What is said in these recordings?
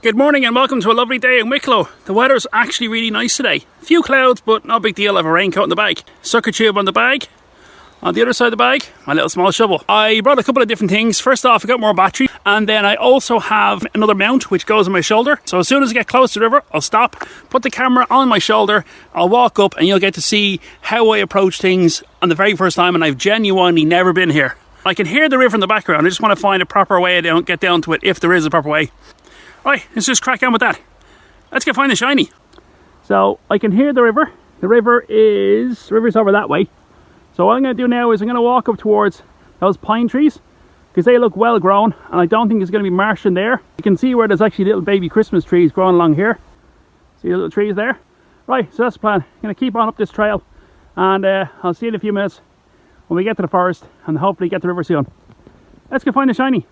Good morning and welcome to a lovely day in Wicklow. The weather's actually really nice today. A few clouds, but no big deal. I have a raincoat in the bag. Sucker tube on the bag. On the other side of the bag, my little small shovel. I brought a couple of different things. First off, I got more battery, and then I also have another mount which goes on my shoulder. So as soon as I get close to the river, I'll stop, put the camera on my shoulder, I'll walk up, and you'll get to see how I approach things on the very first time, and I've genuinely never been here. I can hear the river in the background. I just want to find a proper way to get down to it, if there is a proper way. Right, let's just crack on with that. Let's go find the shiny. So I can hear the river. The river's over that way. So what I'm going to do now is I'm going to walk up towards those pine trees because they look well grown, and I don't think there's going to be marsh in there. You can see where there's actually little baby Christmas trees growing along here. See the little trees there? Right, so that's the plan. I'm going to keep on up this trail, and I'll see you in a few minutes when we get to the forest and hopefully get the river soon. Let's go find the shiny.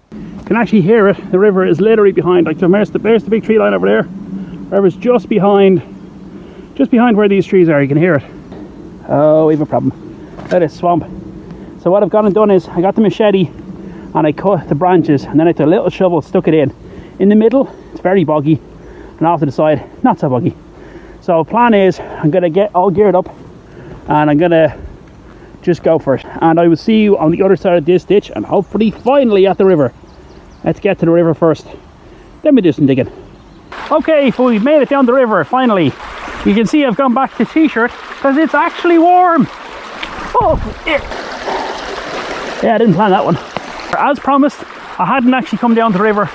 You can actually hear it. The river is literally behind. Like there's the big tree line over there. The river's just behind where these trees are. You can hear it. Oh, we have a problem. That is swamp. So what I've gone and done is I got the machete and I cut the branches, and then I took a little shovel, stuck it in the middle. It's very boggy, and off to the side, not so boggy. So the plan is I'm gonna get all geared up and I'm gonna just go for it, and I will see you on the other side of this ditch and hopefully finally at the river. Let's get to the river first, then we do some digging. Okay, so we've made it down the river finally. You can see I've gone back to t-shirt because it's actually warm. Oh, yeah, I didn't plan that one. As promised, I hadn't actually come down to the river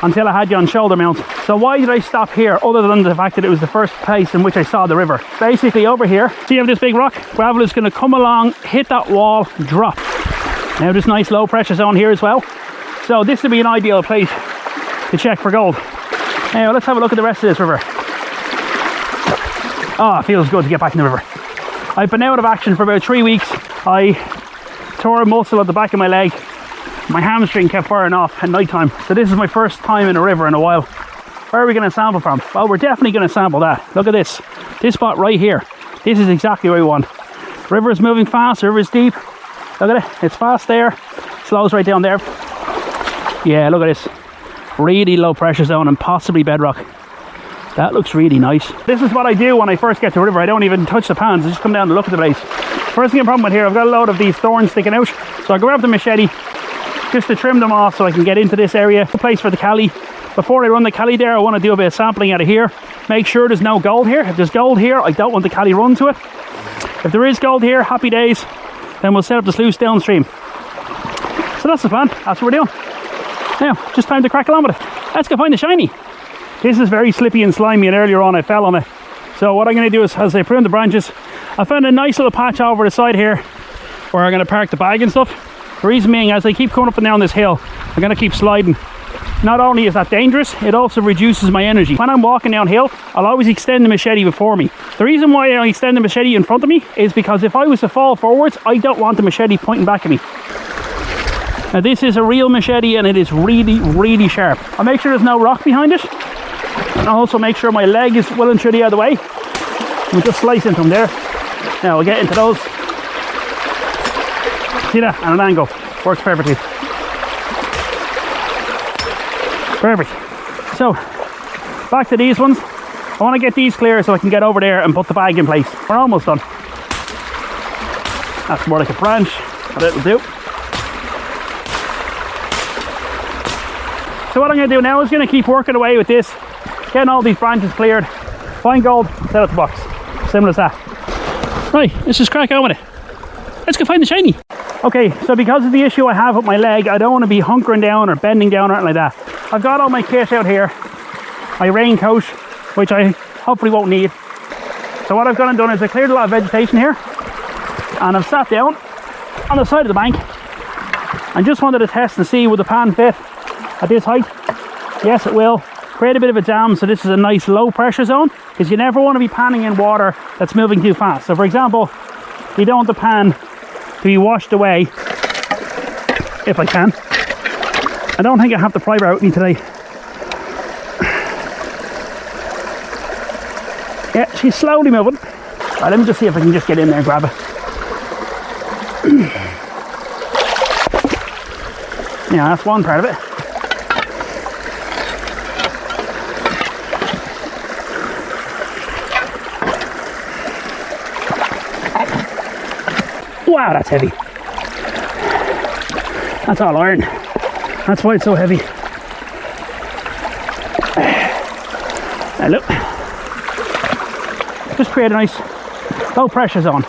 until I had you on shoulder mount. So why did I stop here, other than the fact that it was the first place in which I saw the river? Basically over here, see you have this big rock? Gravel is going to come along, hit that wall, drop. Now this nice low pressure zone here as well. So this would be an ideal place to check for gold. Now let's have a look at the rest of this river. Oh, it feels good to get back in the river. I've been out of action for about 3 weeks. I tore a muscle at the back of my leg. My hamstring kept firing off at night time. So this is my first time in a river in a while. Where are we going to sample from? Well, we're definitely going to sample that. Look at this. This spot right here. This is exactly what we want. The river is moving fast. The river is deep. Look at it. It's fast there. Slows right down there. Yeah, look at this. Really low pressure zone and possibly bedrock. That looks really nice. This is what I do when I first get to the river. I don't even touch the pans. I just come down and look at the place. First thing I'm problem with here, I've got a load of these thorns sticking out. So I grab the machete just to trim them off so I can get into this area. A place for the cali. Before I run the cali there, I want to do a bit of sampling out of here. Make sure there's no gold here. If there's gold here, I don't want the cali run to it. If there is gold here, happy days. Then we'll set up the sluice downstream. So that's the plan. That's what we're doing. Now, just time to crack along with it. Let's go find the shiny. This is very slippy and slimy, and earlier on I fell on it. So what I'm going to do is, as I prune the branches, I found a nice little patch over the side here where I'm going to park the bag and stuff. The reason being, as I keep coming up and down this hill, I'm going to keep sliding. Not only is that dangerous, it also reduces my energy. When I'm walking downhill, I'll always extend the machete before me. The reason why I extend the machete in front of me is because if I was to fall forwards, I don't want the machete pointing back at me. Now this is a real machete and it is really, really sharp. I'll make sure there's no rock behind it. And I'll also make sure my leg is well and truly out of the way. We'll just slice into them there. Now we'll get into those. See that? And an angle. Works perfectly. Perfect. So, back to these ones. I want to get these clear so I can get over there and put the bag in place. We're almost done. That's more like a branch. That'll do. So what I'm going to do now is going to keep working away with this. Getting all these branches cleared. Find gold, set up the box. Simple as that. Right, let's just crack on with it. Let's go find the shiny. Okay, so because of the issue I have with my leg, I don't want to be hunkering down or bending down or anything like that. I've got all my kit out here. My raincoat, which I hopefully won't need. So what I've gone and done is I cleared a lot of vegetation here. And I've sat down on the side of the bank. And just wanted to test and see will the pan fit at this height. Yes, it will. Create a bit of a dam, so this is a nice low pressure zone, because you never want to be panning in water that's moving too fast. So for example, you don't want the pan to be washed away, if I can. I don't think I have the pry bar with me today. Yeah, she's slowly moving. Right, let me just see if I can just get in there and grab it. Yeah, that's one part of it. Wow, that's heavy. That's all iron. That's why it's so heavy. Now look. Just create a nice low pressure zone.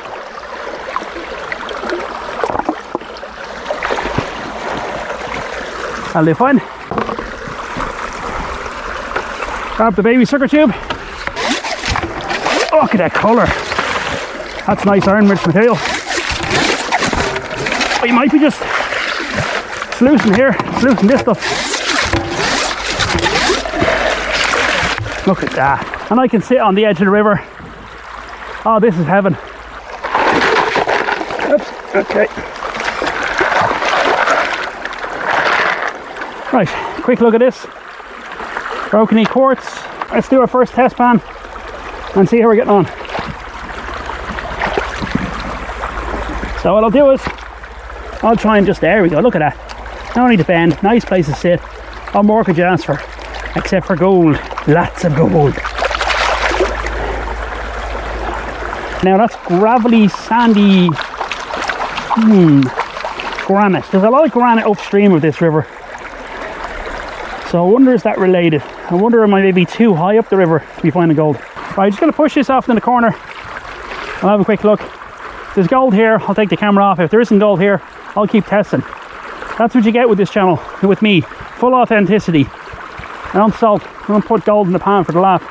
That'll do fine. Grab the baby sucker tube. Oh, look at that colour. That's nice iron rich material. But you might be just sluicing here, sluicing this stuff. Look at that. And I can sit on the edge of the river. Oh, this is heaven. Oops, okay. Right, quick look at this. Broken quartz. Let's do our first test pan and see how we're getting on. So what I'll do is, I'll try and just, there we go, look at that. No need to bend, nice place to sit. What more could you ask for? Except for gold, lots of gold. Now that's gravelly, sandy, granite. There's a lot of granite upstream of this river. So I wonder, is that related? I wonder, am I maybe too high up the river to be finding gold? Right, just going to push this off in the corner. I'll have a quick look. If there's gold here, I'll take the camera off. If there isn't gold here, I'll keep testing. That's what you get with this channel, with me. Full authenticity. I don't salt. I don't put gold in the pan for the laugh.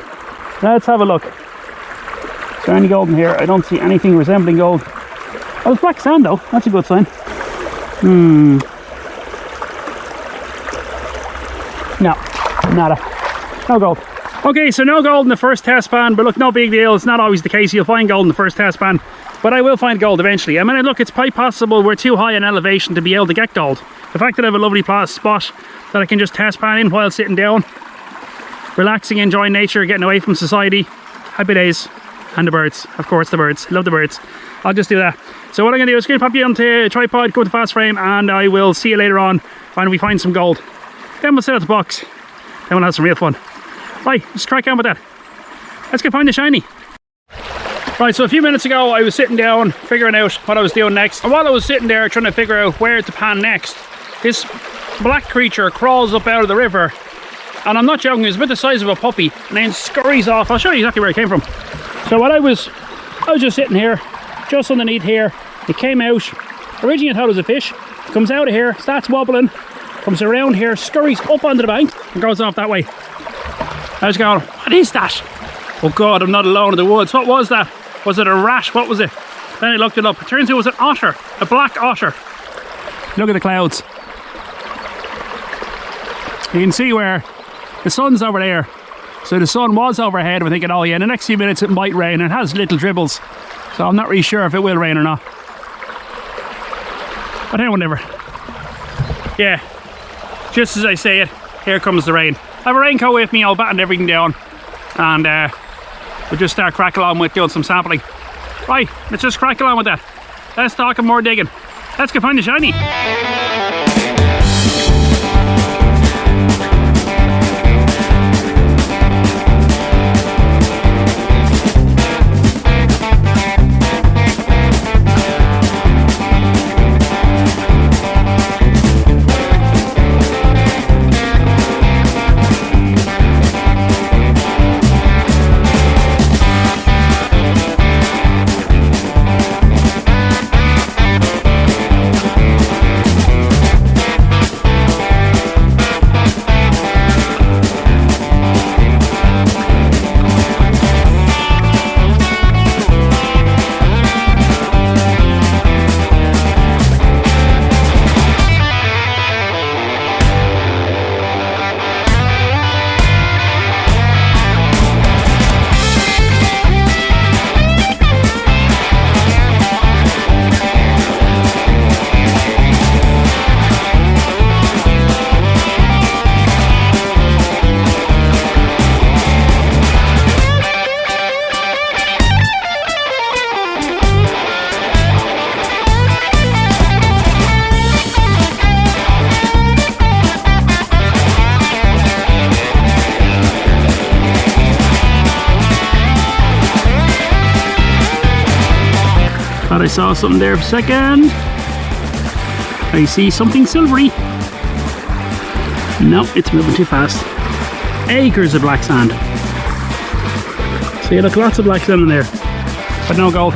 Let's have a look. Is there any gold in here? I don't see anything resembling gold. Oh, there's black sand though. That's a good sign. No, nada. No gold. Okay, so no gold in the first test pan, but look, no big deal. It's not always the case. You'll find gold in the first test pan, but I will find gold eventually. I mean, look, it's quite possible we're too high in elevation to be able to get gold. The fact that I have a lovely spot that I can just test pan in while sitting down, relaxing, enjoying nature, getting away from society. Happy days. And the birds, of course, the birds. Love the birds. I'll just do that. So what I'm going to do is going to pop you onto a tripod, go to fast frame, and I will see you later on when we find some gold. Then we'll set out the box. Then we'll have some real fun. Right, let's crack on with that. Let's go find the shiny. Right, so a few minutes ago I was sitting down figuring out what I was doing next. And while I was sitting there trying to figure out where to pan next, this black creature crawls up out of the river. And I'm not joking, it's about the size of a puppy. And then scurries off. I'll show you exactly where it came from. So what I was just sitting here, just underneath here. It came out. Originally I thought it was a fish. It comes out of here, starts wobbling, comes around here, scurries up onto the bank, and goes off that way. I was going, what is that? Oh God, I'm not alone in the woods. What was that? Was it a rat? What was it? Then I looked it up. It turns out it was an otter, a black otter. Look at the clouds. You can see where the sun's over there. So the sun was overhead. We're thinking, oh yeah, in the next few minutes it might rain. It has little dribbles. So I'm not really sure if it will rain or not. But anyway, whatever. Yeah, just as I say it, here comes the rain. I have a raincoat with me, I'll batten everything down. And we'll just start cracking on with doing some sampling. Right, let's just crack along with that. Less talking, more digging. Let's go find the shiny. Thought I saw something there for a second. I see something silvery. No, it's moving too fast. Acres of black sand. So you look, lots of black sand in there, but no gold.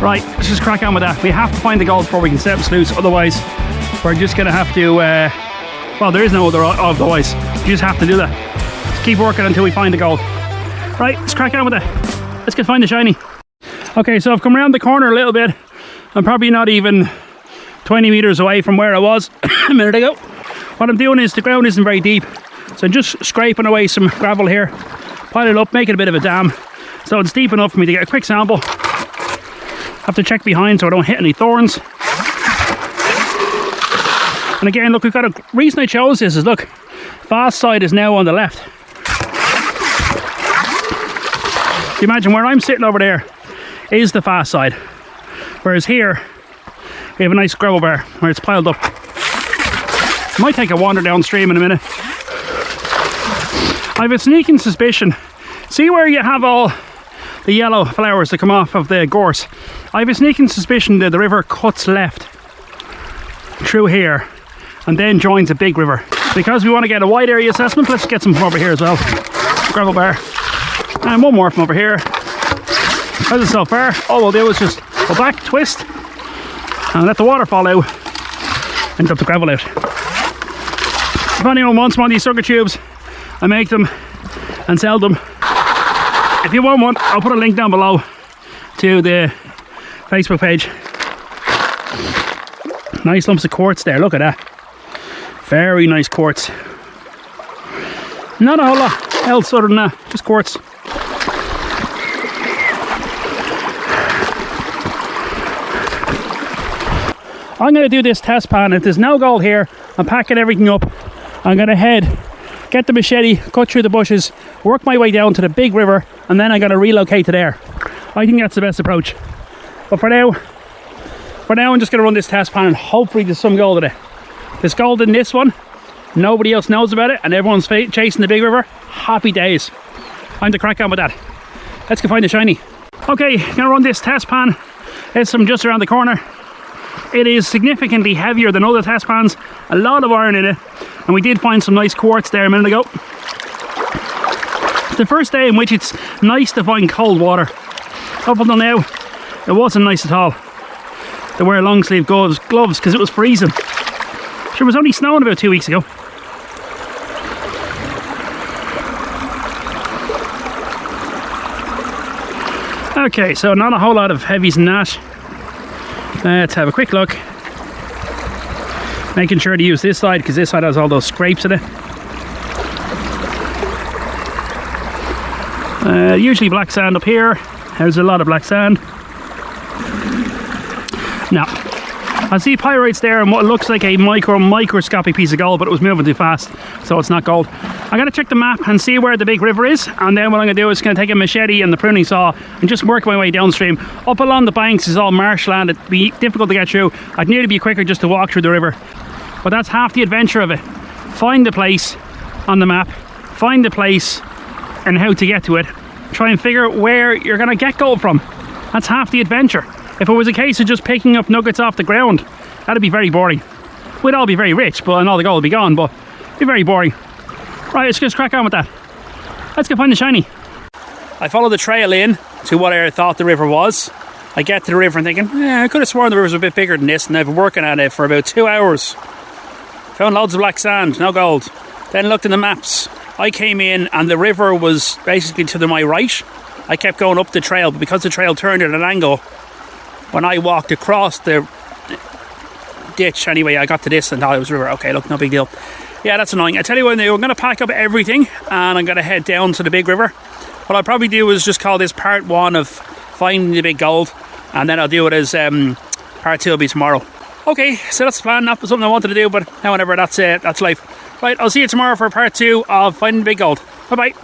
Right, let's just crack on with that. We have to find the gold before we can set up Sluice, otherwise we're just going to have to, well, there is no other otherwise. You just have to do that. Just keep working until we find the gold. Right, let's crack on with that. Let's go find the shiny. Okay, so I've come around the corner a little bit. I'm probably not even 20 meters away from where I was a minute ago. What I'm doing is, the ground isn't very deep, so I'm just scraping away some gravel here, pile it up, make it a bit of a dam, so it's deep enough for me to get a quick sample. Have to check behind so I don't hit any thorns. And again, look, we've got a reason I chose this is, look, fast side is now on the left. You imagine where I'm sitting over there is the fast side, whereas here we have a nice gravel bar where it's piled up. Might take a wander downstream in a minute. I have a sneaking suspicion. See where you have all the yellow flowers that come off of the gorse? I have a sneaking suspicion that the river cuts left through here and then joins a big river. Because we want to get a wide area assessment, let's get some from over here as well. Gravel bar. And one more from over here. How's it so far? All we'll do is just go back, twist, and let the water fall out and dump the gravel out. If anyone wants one of these sucker tubes, I make them and sell them. If you want one, I'll put a link down below to the Facebook page. Nice lumps of quartz there, look at that. Very nice quartz. Not a whole lot else other than that, just quartz. I'm going to do this test pan. If there's no gold here, I'm packing everything up. I'm going to head, get the machete, cut through the bushes, work my way down to the big river, and then I'm going to relocate to there. I think that's the best approach. But for now I'm just going to run this test pan and hopefully there's some gold in it. There's gold in this one, nobody else knows about it, and everyone's chasing the big river. Happy days. Time to crack on with that. Let's go find the shiny. Okay, going to run this test pan. It's from just around the corner. It is significantly heavier than other test pans, a lot of iron in it, and we did find some nice quartz there a minute ago. It's the first day in which it's nice to find cold water. Up until now, it wasn't nice at all to wear long sleeve gloves because it was freezing. Sure, it was only snowing about 2 weeks ago. Okay, so not a whole lot of heavies in that. Let's have a quick look. Making sure to use this side because this side has all those scrapes in it. Usually black sand up here. There's a lot of black sand. Now, I see pyrites there and what looks like a microscopic piece of gold, but it was moving too fast, so it's not gold. I'm going to check the map and see where the big river is, and then what I'm going to do is going to take a machete and the pruning saw and just work my way downstream. Up along the banks is all marshland. It'd be difficult to get through. I'd nearly be quicker just to walk through the river, but that's half the adventure of it. Find the place on the map, find the place and how to get to it, try and figure out where you're going to get gold from. That's half the adventure. If it was a case of just picking up nuggets off the ground, that'd be very boring. We'd all be very rich, but and all the gold would be gone, but it'd be very boring. Right, let's just crack on with that. Let's go find the shiny. I followed the trail in to what I thought the river was. I get to the river and thinking, yeah, I could have sworn the river was a bit bigger than this, and I've been working at it for about 2 hours. Found loads of black sand, no gold. Then looked in the maps. I came in and the river was basically to my right. I kept going up the trail, but because the trail turned at an angle, when I walked across the ditch, anyway, I got to this and thought it was river. Okay, look, no big deal. Yeah, that's annoying. I tell you what, I'm going to pack up everything and I'm going to head down to the big river. What I'll probably do is just call this part 1 of finding the big gold, and then I'll do it as part 2 will be tomorrow. Okay, so that's the plan. That was something I wanted to do, but however, that's life. Right, I'll see you tomorrow for part 2 of finding the big gold. Bye bye.